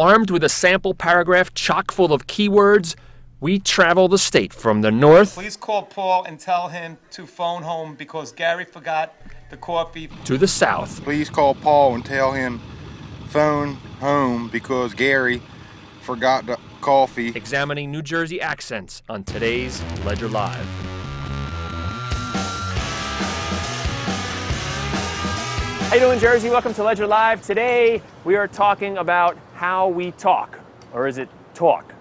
Armed with a sample paragraph chock full of keywords, we travel the state from the north. Please call Paul and tell him to phone home because Gary forgot the coffee. To the south. Please call Paul and tell him phone home because Gary forgot the coffee. Examining New Jersey accents on today's Ledger Live. How you doing, Jersey? Welcome to Ledger Live. Today we are talking about how we talk, or is it talk?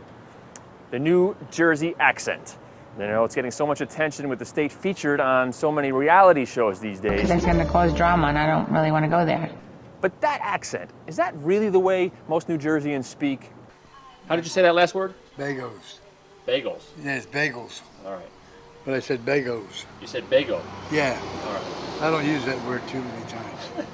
The New Jersey accent. You know, it's getting so much attention with the state featured on so many reality shows these days. Because it's going to cause drama, and I don't really want to go there. But that accent, is that really the way most New Jerseyans speak? How did you say that last word? Bagels. Bagels. Yes, bagels. All right. But I said bagels. You said bagel. Yeah. All right. I don't use that word too many times.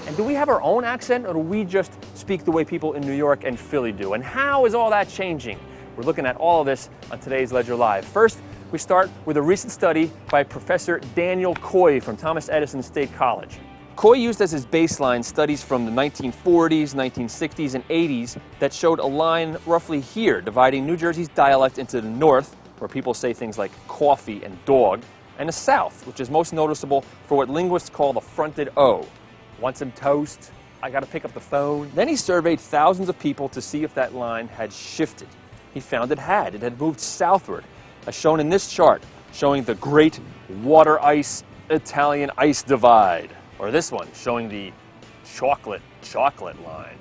And do we have our own accent, or do we just speak the way people in New York and Philly do? And how is all that changing? We're looking at all of this on today's Ledger Live. First, we start with a recent study by Professor Daniel Coy from Thomas Edison State College. Coy used as his baseline studies from the 1940s, 1960s, and 80s that showed a line roughly here, dividing New Jersey's dialect into the north, where people say things like coffee and dog, and the south, which is most noticeable for what linguists call the fronted O. Want some toast? I gotta pick up the phone. Then he surveyed thousands of people to see if that line had shifted. He found it had. It had moved southward, as shown in this chart, showing the great water ice Italian ice divide. Or this one, showing the chocolate line.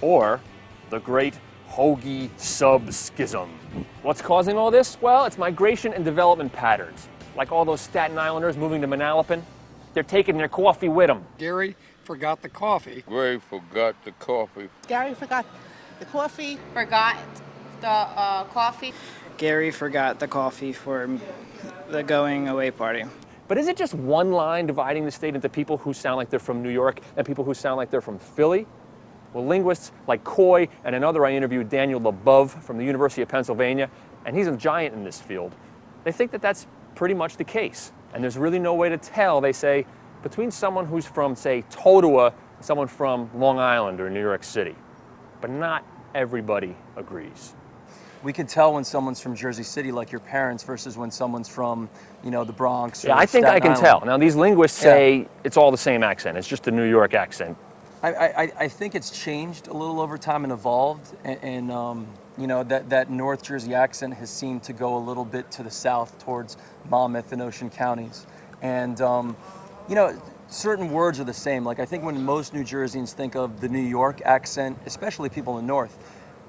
Or the great hoagie sub-schism. What's causing all this? Well, it's migration and development patterns. Like all those Staten Islanders moving to Manalapan, they're taking their coffee with them. Gary forgot the coffee. Gary forgot the coffee. Gary forgot the coffee. Forgot the coffee. Gary forgot the coffee for the going away party. But is it just one line dividing the state into people who sound like they're from New York and people who sound like they're from Philly? Well, linguists like Coy and another I interviewed, Daniel LeBove from the University of Pennsylvania, and he's a giant in this field, they think that that's pretty much the case. And there's really no way to tell, they say, between someone who's from, say, Totowa and someone from Long Island or New York City. But not everybody agrees. We can tell when someone's from Jersey City, like your parents, versus when someone's from, you know, the Bronx. Or yeah, I think Staten I can Island. tell. Now, these linguists say it's all the same accent. It's just a New York accent. I think it's changed a little over time and evolved, and you know, that North Jersey accent has seemed to go a little bit to the south towards Monmouth and Ocean counties. And, you know, certain words are the same. Like, I think when most New Jerseyans think of the New York accent, especially people in the north,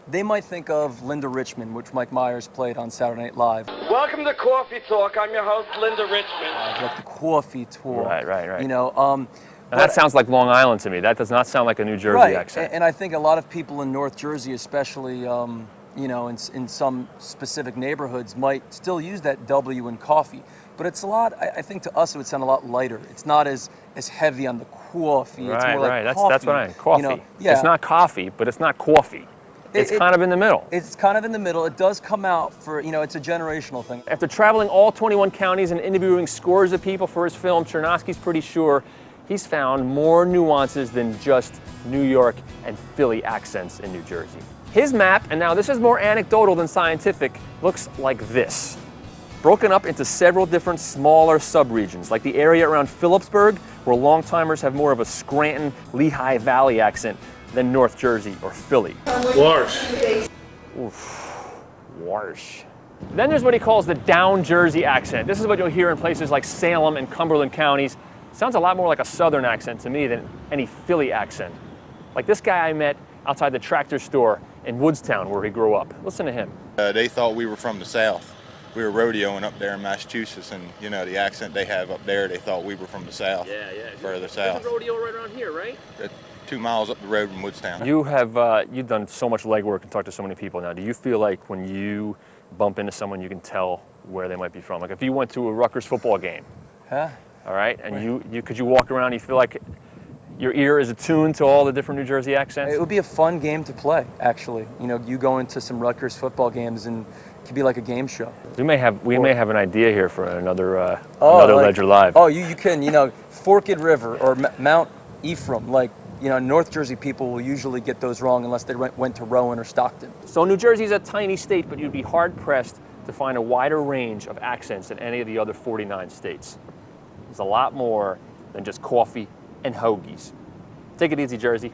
they might think of Linda Richmond, which Mike Myers played on Saturday Night Live. Welcome to Coffee Talk. I'm your host, Linda Richmond. Like the coffee talk. Right. You know, and that sounds like Long Island to me. That does not sound like a New Jersey accent. And I think a lot of people in North Jersey, especially, you know, in some specific neighborhoods, might still use that W in coffee. But it's a lot, I think to us it would sound a lot lighter. It's not as heavy on the coffee. It's more like coffee. That's what I mean, coffee. You know, yeah. It's not coffee, but it's not coffee. It's kind of in the middle. It's kind of in the middle. It does come out for, you know, it's a generational thing. After traveling all 21 counties and interviewing scores of people for his film, Chernosky's pretty sure he's found more nuances than just New York and Philly accents in New Jersey. His map, and now this is more anecdotal than scientific, looks like this. Broken up into several different smaller subregions, like the area around Phillipsburg, where long-timers have more of a Scranton, Lehigh Valley accent than North Jersey or Philly. Worse. Oof, worse. Then there's what he calls the down Jersey accent. This is what you'll hear in places like Salem and Cumberland counties. Sounds a lot more like a Southern accent to me than any Philly accent. Like this guy I met outside the tractor store in Woodstown where he grew up. Listen to him. They thought we were from the South. We were rodeoing up there in Massachusetts, and you know the accent they have up there. They thought we were from the South. Yeah. Further south. There's a rodeo right around here, right? 2 miles up the road from Woodstown. You have you've done so much legwork and talked to so many people now. Do you feel like when you bump into someone, you can tell where they might be from? Like if you went to a Rutgers football game, Huh? all right, and you could you walk around, and you feel like your ear is attuned to all the different New Jersey accents? It would be a fun game to play, actually. You know, you go into some Rutgers football games and it could be like a game show. We may have an idea here for another Ledger Live. Oh, you can, you know, Forked River or Mount Ephraim, like, You know, North Jersey people will usually get those wrong unless they went to Rowan or Stockton. So New Jersey is a tiny state, but you'd be hard-pressed to find a wider range of accents than any of the other 49 states. There's a lot more than just coffee and hoagies. Take it easy, Jersey.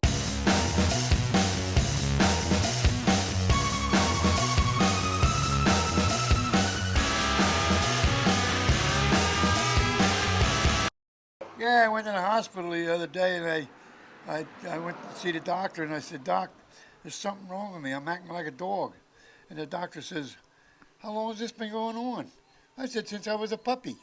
Yeah, I went to the hospital the other day, and I went to see the doctor, and I said, Doc, there's something wrong with me. I'm acting like a dog. And the doctor says, how long has this been going on? I said, since I was a puppy.